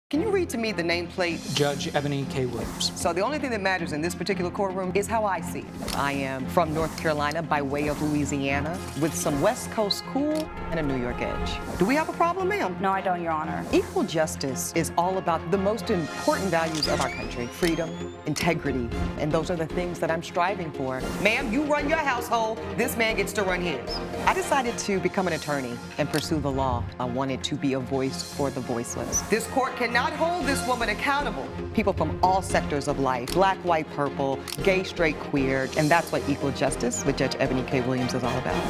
Can you read to me the nameplate? Judge Eboni K Williams. So the only thing that matters in this particular courtroom is how I see it. I am from North Carolina by way of Louisiana with some West Coast cool and a New York edge. Do we have a problem, ma'am? No, I don't, Your Honor. Equal justice is all about the most important values of our country: freedom, integrity, and those are the things that I'm striving for. Ma'am, you run your household, this man gets to run his. I decided to become an attorney and pursue the law. I wanted to be a voice for the voiceless. This court cannot hold this woman accountable. People from all sectors of life, black, white, purple, gay, straight, queer, and that's what equal justice with Judge Eboni K Williams is all about.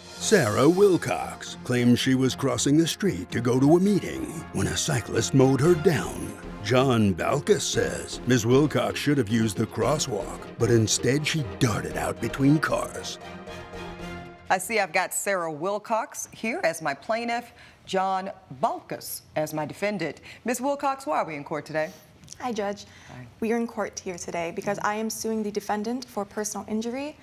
Sarah Wilcox claims she was crossing the street to go to a meeting when a cyclist mowed her down. John Balkus says Ms. Wilcox should have used the crosswalk, but instead she darted out between cars. I see I've got Sarah Wilcox here as my plaintiff, John Balkus as my defendant. Ms. Wilcox, why are we in court today? Hi, Judge. Hi. We are in court here today because I am suing the defendant for personal injury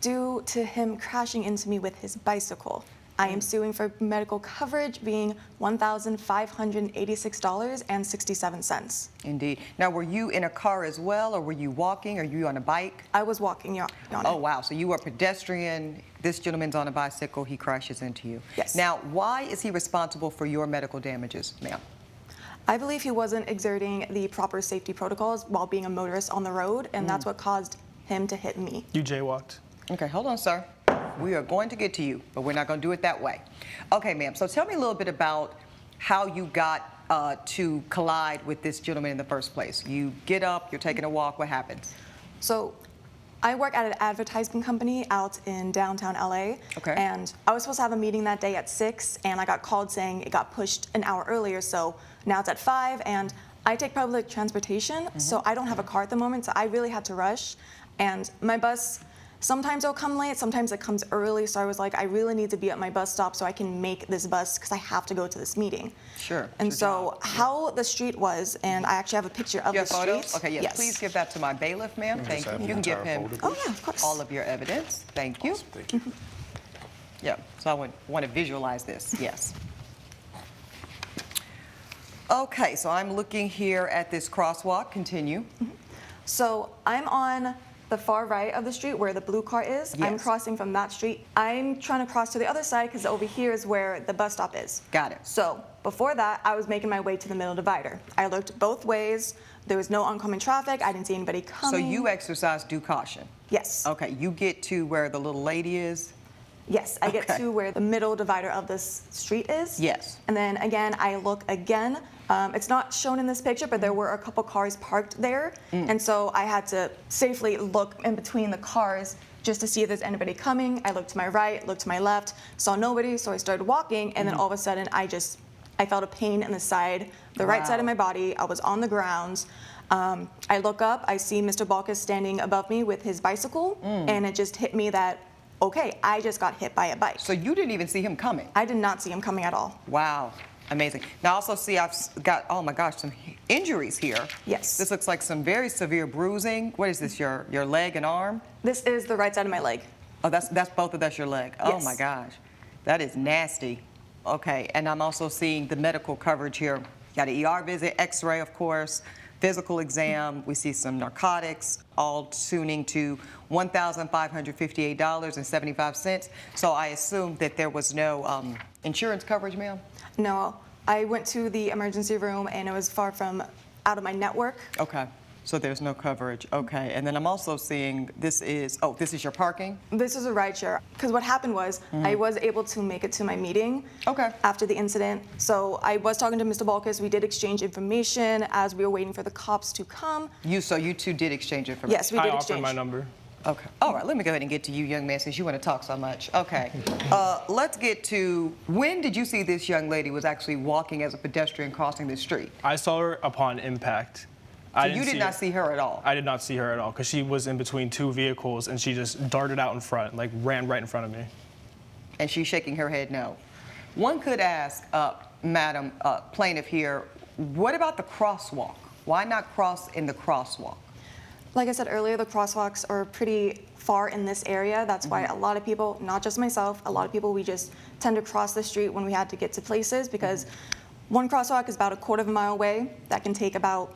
due to him crashing into me with his bicycle. I am suing for medical coverage being $1,586.67. Indeed. Now, were you in a car as well, or were you walking, or you on a bike? I was walking, Your Honor. Oh, wow. So you were a pedestrian. This gentleman's on a bicycle. He crashes into you. Yes. Now, why is he responsible for your medical damages, ma'am? I believe he wasn't exerting the proper safety protocols while being a motorist on the road, and that's what caused him to hit me. You jaywalked. Okay, hold on, sir. We are going to get to you, but we're not going to do it that way. Okay, ma'am, so tell me a little bit about how you got to collide with this gentleman in the first place. You get up, you're taking a walk, what happens? So I work at an advertising company out in downtown LA. Okay. And I was supposed to have a meeting that day at 6, and I got called saying it got pushed an hour earlier, so now it's at 5, and I take public transportation, so I don't have a car at the moment, so I really had to rush. And my bus, sometimes it'll come late, sometimes it comes early, so I was like, I really need to be at my bus stop so I can make this bus because I have to go to this meeting. Sure. And so how the street was, and I actually have a picture of You the have photos? street. Okay, yes. Please give that to my bailiff, ma'am. Thank you. You can give him Oh, yeah, of course. all of your evidence. Thank you. Thank you. Yeah, so I want to visualize this, yes. Okay, so I'm looking here at this crosswalk. Continue. So I'm on the far right of the street where the blue car is. I'm Yes. crossing from that street. I'm trying to cross to the other side because over here is where the bus stop is. Got it. So before that, I was making my way to the middle divider. I looked both ways. There was no oncoming traffic. I didn't see anybody So coming. you exercise due caution. Yes. Okay, you get to where the little lady is. Yes, I get Okay. to where the middle divider of this street is. Yes. And then again, I look again. It's not shown in this picture, but there were a couple cars parked there. And so I had to safely look in between the cars just to see if there's anybody coming. I looked to my right, looked to my left, saw nobody, so I started walking, and then all of a sudden I felt a pain in the side, the right side of my body. I was on the ground. I look up, I see Mr. Balkus standing above me with his bicycle, and it just hit me that, okay, I just got hit by a bike. So you didn't even see him coming? I did not see him coming at all. Wow, amazing. Now I also see I've got, oh my gosh, some injuries here. Yes. This looks like some very severe bruising. What is this, your leg and arm? This is the right side of my leg. Oh, that's that's your leg. Oh Yes. my gosh, that is nasty. Okay, and I'm also seeing the medical coverage here. Got an ER visit, X-ray, of course, physical exam. We see some narcotics, all tuning to $1,558.75. So I assume that there was no insurance coverage, ma'am? No, I went to the emergency room and it was far from out of my network. Okay, so there's no coverage. Okay, and then I'm also seeing this is your parking? This is a ride share. Because what happened was I was able to make it to my meeting after the incident. So I was talking to Mr. Balkus. We did exchange information as we were waiting for the cops to come. So you two did exchange information? Yes, we did I exchange. offered my number. Okay. All right, let me go ahead and get to you, young man, since you want to talk so much. Okay. Let's get to, when did you see this young lady was actually walking as a pedestrian crossing the street? I saw her upon impact. So you did not see her at all? I did not see her at all because she was in between two vehicles and she just darted out in front, like ran right in front of me. And she's shaking her head no. One could ask, Madam Plaintiff here, what about the crosswalk? Why not cross in the crosswalk? Like I said earlier, the crosswalks are pretty far in this area. That's why a lot of people, not just myself, a lot of people, we just tend to cross the street when we had to get to places because one crosswalk is about a quarter of a mile away. That can take about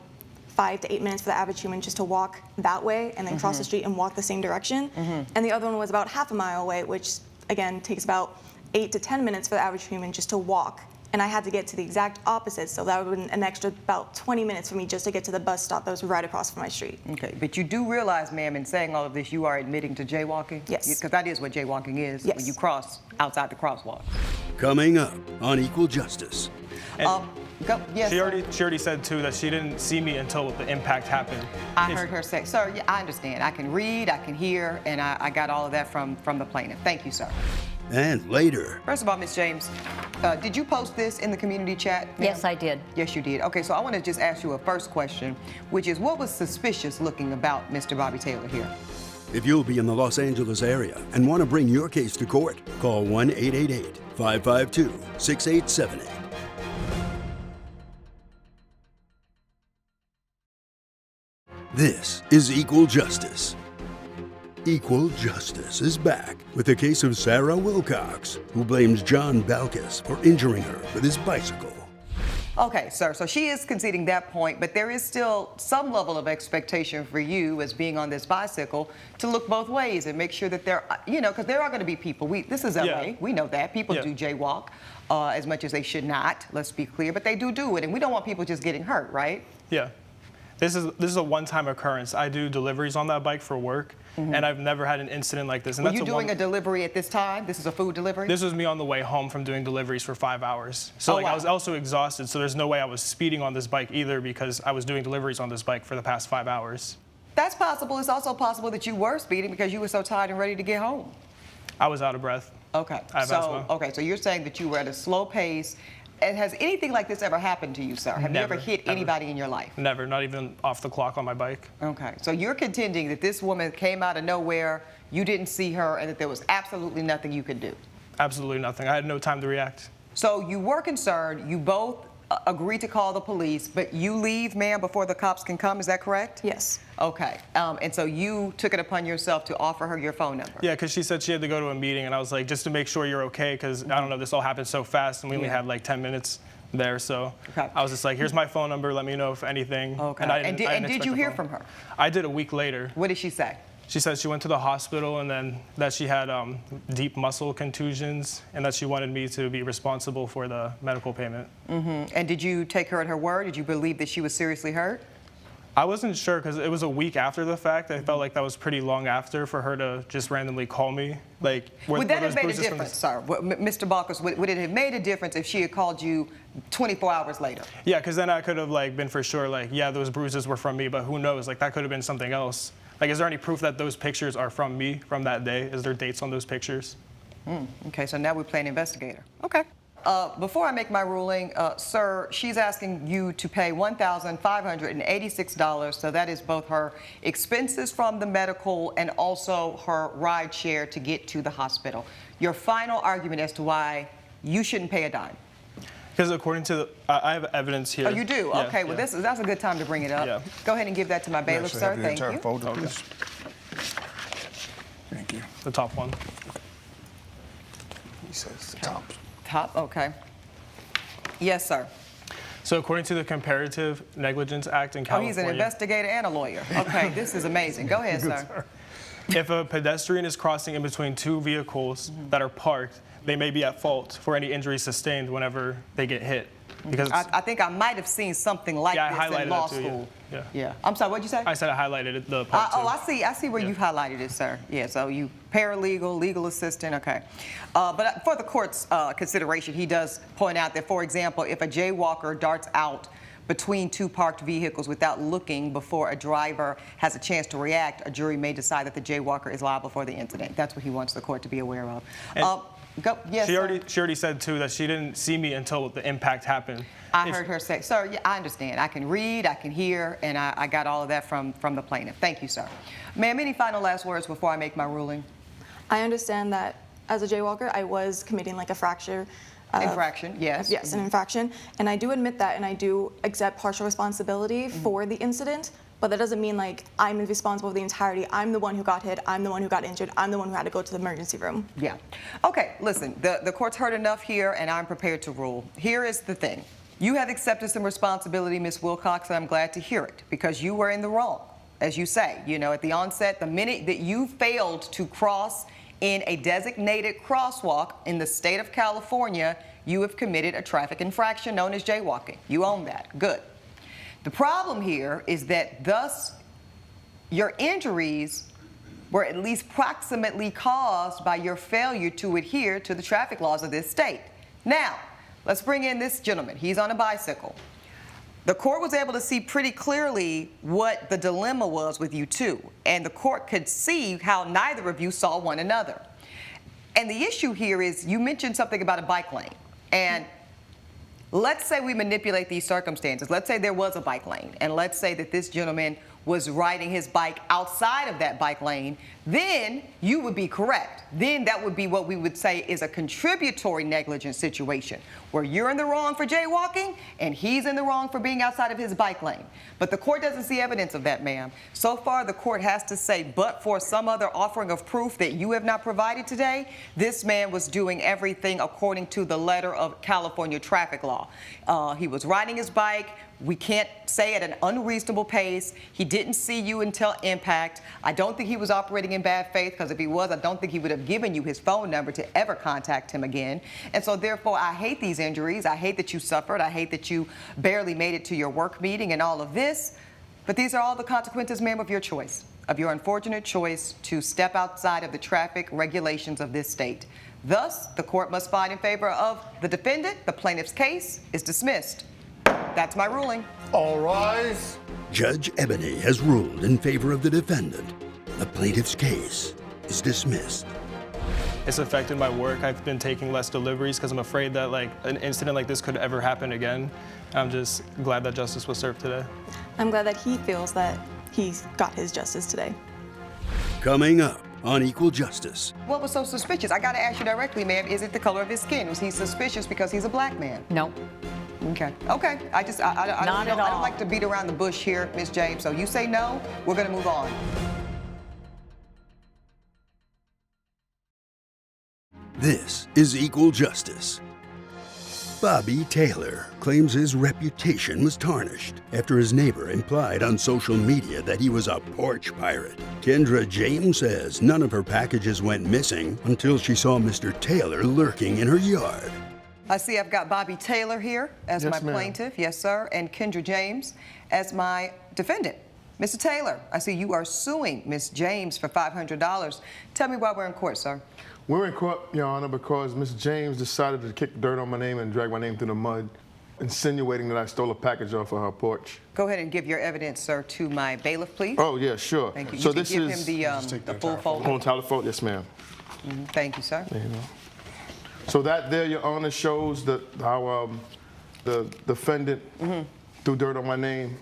5 to 8 minutes for the average human just to walk that way and then cross the street and walk the same direction. And the other one was about half a mile away, which again takes about 8 to 10 minutes for the average human just to walk. And I had to get to the exact opposite, so that would have been an extra about 20 minutes for me just to get to the bus stop that was right across from my street. Okay, but you do realize, ma'am, in saying all of this, you are admitting to jaywalking? Yes. Because that is what jaywalking is, Yes. when you cross outside the crosswalk. Coming up on Equal Justice. Go. Yes, She sir. already said too that she didn't see me until the impact happened. I heard her say, sir, yeah, I understand. I can read, I can hear, and I got all of that from the plaintiff. Thank you, sir. And later, First of all, Ms. James, did you post this in the community chat, ma'am? Yes, I did. Yes, you did. Okay, so I want to just ask you a first question, which is what was suspicious looking about Mr. Bobby Taylor here? if you'll be in the Los Angeles area and want to bring your case to court, call 1-888-552-6878. This is Equal Justice. Equal Justice is back with the case of Sarah Wilcox, who blames John Balkus for injuring her with his bicycle. Okay, sir, so she is conceding that point, but there is still some level of expectation for you as being on this bicycle to look both ways and make sure that there, because there are going to be people. This is LA, Yeah. we know that. People Yeah. do jaywalk as much as they should not, let's be clear, but they do it, and we don't want people just getting hurt, right? Yeah. This is a one-time occurrence. I do deliveries on that bike for work, and I've never had an incident like this. And Were that's you doing a delivery at this time? This is a food delivery? This was me on the way home from doing deliveries for 5 hours. So Oh, wow. I was also exhausted, so there's no way I was speeding on this bike either because I was doing deliveries on this bike for the past 5 hours. That's possible. It's also possible that you were speeding because you were so tired and ready to get home. I was out of breath. Okay. I have asthma. So you're saying that you were at a slow pace. And has anything like this ever happened to you, sir? Have you ever hit Never. anybody in your life? Never, not even off the clock on my bike. Okay. So you're contending that this woman came out of nowhere, you didn't see her, and that there was absolutely nothing you could do. Absolutely nothing. I had no time to react. So you were concerned. You both agreed to call the police, but you leave, ma'am, before the cops can come. Is that correct? Yes. Okay. And so you took it upon yourself to offer her your phone number. Yeah, because she said she had to go to a meeting, and I was like, just to make sure you're okay, because I don't know, this all happened so fast, and we only Yeah. had like 10 minutes there. So Okay. I was just like, here's my phone number. Let me know if anything. Okay. And, I And didn't did expect you the hear phone. from her? I did a week later. What did she say? She said she went to the hospital and then that she had deep muscle contusions and that she wanted me to be responsible for the medical payment. And did you take her at her word? Did you believe that she was seriously hurt? I wasn't sure because it was a week after the fact. I felt like that was pretty long after for her to just randomly call me. Like, Would that have made a difference, sir? Mr. Balkus, would it have made a difference if she had called you 24 hours later? Yeah, because then I could have like been for sure like, yeah, those bruises were from me, but who knows? Like that could have been something else. Like, is there any proof that those pictures are from me from that day? Is there dates on those pictures? Okay, so now we're playing investigator. Okay. Before I make my ruling, sir, she's asking you to pay $1,586. So that is both her expenses from the medical and also her ride share to get to the hospital. Your final argument as to why you shouldn't pay a dime. Because according to, I have evidence here. Oh, you do? Yeah, Okay, well, yeah. that's a good time to bring it up. Yeah. Go ahead and give that to my bailiff, Actually sir. have the Thank entire you. folder, please. Thank you. The top one. He says the top. Top, okay. Yes, sir. So according to the Comparative Negligence Act in Oh, California, he's an investigator and a lawyer. Okay, this is amazing. Go ahead, sir. if a pedestrian is crossing in between two vehicles that are parked, they may be at fault for any injuries sustained whenever they get hit. Because I think I might have seen something like Yeah, I this highlighted in law it too, yeah. school. Yeah. Yeah. I'm sorry, what'd you say? I said I highlighted it, the part Oh, two. I see where you've highlighted it, sir. Yeah, so you paralegal, legal assistant, okay. But for the court's consideration, he does point out that, for example, if a jaywalker darts out between two parked vehicles without looking before a driver has a chance to react, a jury may decide that the jaywalker is liable for the incident. That's what he wants the court to be aware of. Yes, She sir. already said too that she didn't see me until the impact happened. I heard her say, sir, yeah, I understand. I can read, I can hear, and I got all of that from the plaintiff. Thank you, sir. Ma'am, any final last words before I make my ruling? I understand that as a jaywalker, I was committing like a fracture. Infraction, yes. Yes, an infraction. And I do admit that, and I do accept partial responsibility for the incident. but that doesn't mean like I'm responsible for the entirety. I'm the one who got hit. I'm the one who got injured. I'm the one who had to go to the emergency room. Yeah. Okay, listen, the court's heard enough here, and I'm prepared to rule. Here is the thing. You have accepted some responsibility, Ms. Wilcox, and I'm glad to hear it, because you were in the wrong, as you say. You know, at the onset, the minute that you failed to cross in a designated crosswalk in the state of California, you have committed a traffic infraction known as jaywalking. You own that. Good. The problem here is that thus your injuries were at least proximately caused by your failure to adhere to the traffic laws of this state. Now, let's bring in this gentleman. He's on a bicycle. The court was able to see pretty clearly what the dilemma was with you two, and the court could see how neither of you saw one another. And the issue here is you mentioned something about a bike lane. And let's say we manipulate these circumstances. Let's say there was a bike lane, and let's say that this gentleman was riding his bike outside of that bike lane, then you would be correct. Then that would be what we would say is a contributory negligence situation, where you're in the wrong for jaywalking and he's in the wrong for being outside of his bike lane. But the court doesn't see evidence of that, ma'am. So far, the court has to say, but for some other offering of proof that you have not provided today, this man was doing everything according to the letter of California traffic law. He was riding his bike. We can't say at an unreasonable pace. He didn't see you until impact. I don't think he was operating in bad faith, because if he was, I don't think he would have given you his phone number to ever contact him again. And so therefore, I hate these injuries. I hate that you suffered. I hate that you barely made it to your work meeting and all of this. But these are all the consequences, ma'am, of your choice, of your unfortunate choice to step outside of the traffic regulations of this state. Thus, the court must find in favor of the defendant. The plaintiff's case is dismissed. That's my ruling. All rise. Judge Eboni has ruled in favor of the defendant. The plaintiff's case is dismissed. It's affected my work. I've been taking less deliveries because I'm afraid that like an incident like this could ever happen again. I'm just glad that justice was served today. I'm glad that he feels that he's got his justice today. Coming up on Equal Justice. What was so suspicious? I got to ask you directly, ma'am. Is it the color of his skin? Was he suspicious because he's a black man? No. Okay. Okay. I Not at all. I don't like to beat around the bush here, Ms. James. So you say no, we're going to move on. This is Equal Justice. Bobby Taylor claims his reputation was tarnished after his neighbor implied on social media that he was a porch pirate. Kendra James says none of her packages went missing until she saw Mr. Taylor lurking in her yard. I see I've got Bobby Taylor here as Yes, my ma'am. plaintiff, yes, sir, and Kendra James as my defendant. Mr. Taylor, I see you are suing Ms. James for $500. Tell me why we're in court, sir. We're in court, Your Honor, because Ms. James decided to kick dirt on my name and drag my name through the mud, insinuating that I stole a package off of her porch. Go ahead and give your evidence, sir, to my bailiff, please. Oh, yeah, sure. Thank you. So You can this give is him the full folder. on Tyler Fault, yes, ma'am. Thank you, sir. There you go. So that there, Your Honor, shows that how the defendant threw dirt on my name,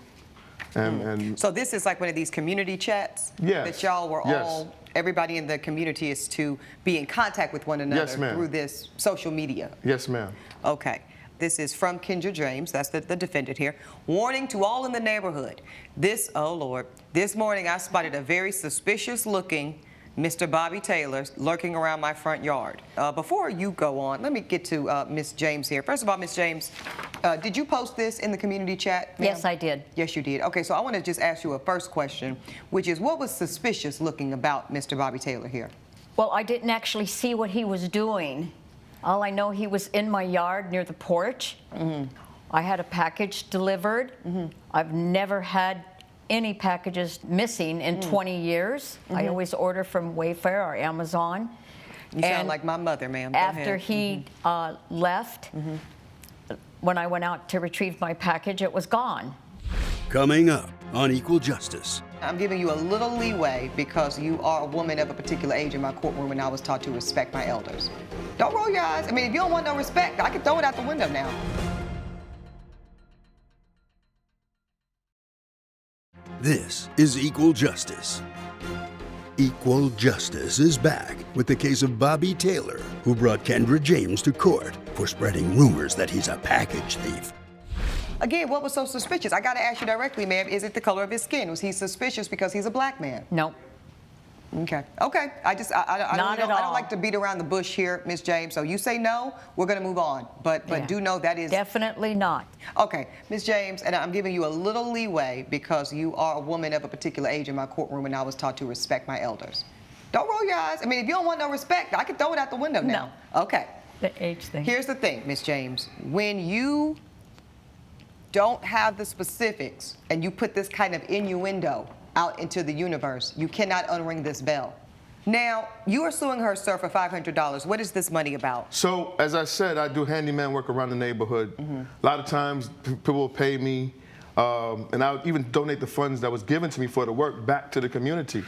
and So this is like one of these community chats Yes. that y'all were Yes. all, everybody in the community is to be in contact with one another Yes, ma'am. through this social media. yes, ma'am. Okay. This is from Kendra James, that's the defendant here. Warning to all in the neighborhood. Oh Lord, this morning I spotted a very suspicious looking Mr. Bobby Taylor lurking around my front yard. Before you go on, let me get to Ms. James here. First of all, Ms. James, did you post this in the community chat, ma'am? Yes, I did. Yes, you did. Okay, so I want to just ask you a first question, which is what was suspicious looking about Mr. Bobby Taylor here? Well, I didn't actually see what he was doing. All I know, he was in my yard near the porch. I had a package delivered. I've never had any packages missing in 20 years. I always order from Wayfair or Amazon. You sound And like my mother, ma'am. Go after ahead. he left, when I went out to retrieve my package, it was gone. Coming up on Equal Justice. I'm giving you a little leeway because you are a woman of a particular age in my courtroom, and I was taught to respect my elders. Don't roll your eyes. I mean, if you don't want no respect, I can throw it out the window now. This is Equal Justice. Equal Justice is back with the case of Bobby Taylor, who brought Kendra James to court for spreading rumors that he's a package thief. Again, what was so suspicious? I got to ask you directly, ma'am. Is it the color of his skin? Was he suspicious because he's a black man? No. Okay. Okay. I don't like to beat around the bush here, Ms. James. So you say no, we're going to move on. But do know that is definitely not. Okay, Ms. James, and I'm giving you a little leeway because you are a woman of a particular age in my courtroom, and I was taught to respect my elders. Don't roll your eyes. I mean, if you don't want no respect, I can throw it out the window now. No. Okay. The age thing. Here's the thing, Ms. James. When you don't have the specifics and you put this kind of innuendo out into the universe, you cannot unring this bell. Now, you are suing her, sir, for $500. What is this money about? So, as I said, I do handyman work around the neighborhood. A lot of times, people will pay me, and I would even donate the funds that was given to me for the work back to the community.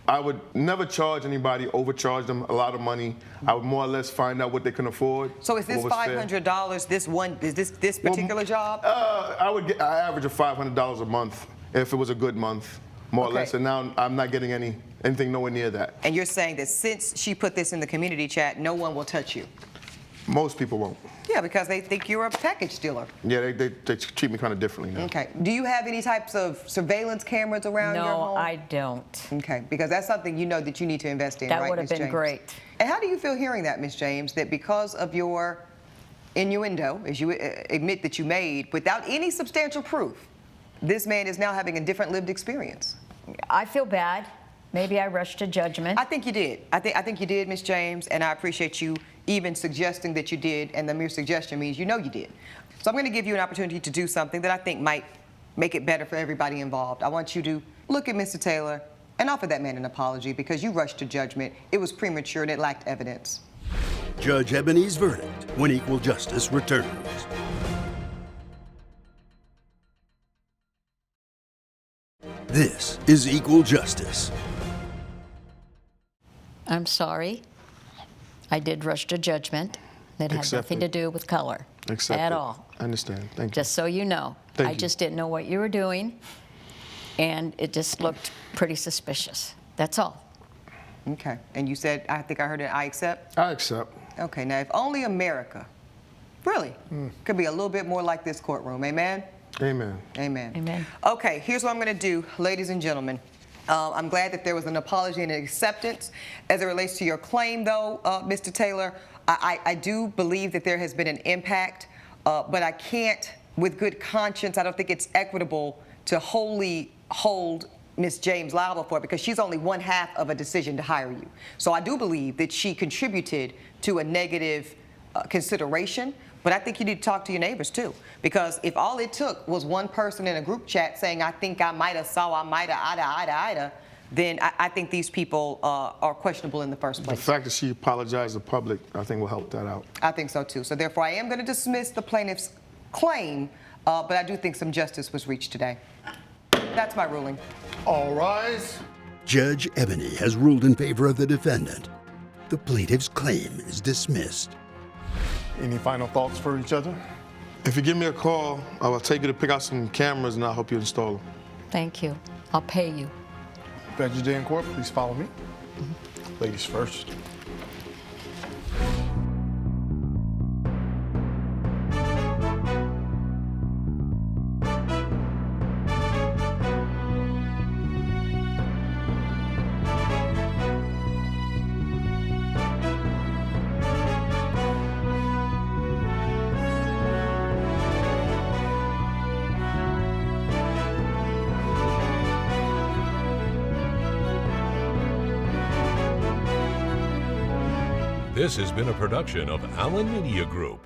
I would never charge anybody, overcharge them a lot of money. I would more or less find out what they can afford. So is this $500 this particular job? I average of $500 a month if it was a good month, more or less. And now I'm not getting anything nowhere near that. And you're saying that since she put this in the community chat, no one will touch you? Most people won't. Yeah, because they think you're a package dealer. Yeah, they treat me kind of differently now. Okay. Do you have any types of surveillance cameras around your home? No, I don't. Okay, because that's something you know that you need to invest in, That right, would have Ms. been James? great. And how do you feel hearing that, Ms. James, that because of your innuendo, as you admit that you made, without any substantial proof, this man is now having a different lived experience? I feel bad. Maybe I rushed to judgment. I think you did. I think you did, Ms. James, and I appreciate you even suggesting that you did, and the mere suggestion means you know you did. So I'm going to give you an opportunity to do something that I think might make it better for everybody involved. I want you to look at Mr. Taylor and offer that man an apology because you rushed to judgment. It was premature and it lacked evidence. Judge Eboni's verdict when equal justice returns. This is Equal Justice. I'm sorry. I did rush to judgment. That had nothing to do with color at all. I understand. Thank you. Just so you know. Thank I you. just didn't know what you were doing, and it just looked pretty suspicious. That's all. Okay. And you said, I think I heard it, I accept? I accept. Okay. Now, if only America, really, could be a little bit more like this courtroom. Amen? Amen. Amen. Amen. Okay, here's what I'm going to do, ladies and gentlemen. I'm glad that there was an apology and an acceptance. As it relates to your claim, though, Mr. Taylor, I do believe that there has been an impact, but I can't, with good conscience, I don't think it's equitable to wholly hold Ms. James liable for it because she's only one half of a decision to hire you. So I do believe that she contributed to a negative consideration. But I think you need to talk to your neighbors, too, because if all it took was one person in a group chat saying, I think I might have saw, I might have, Ida, then I think these people are questionable in the first place. The fact that she apologized to the public, I think, will help that out. I think so, too. So therefore, I am going to dismiss the plaintiff's claim, but I do think some justice was reached today. That's my ruling. All rise. Judge Eboni has ruled in favor of the defendant. The plaintiff's claim is dismissed. Any final thoughts for each other? If you give me a call, I will take you to pick out some cameras and I'll help you install them. Thank you. I'll pay you. Judge Day in court, please follow me. Ladies first. This has been a production of Allen Media Group.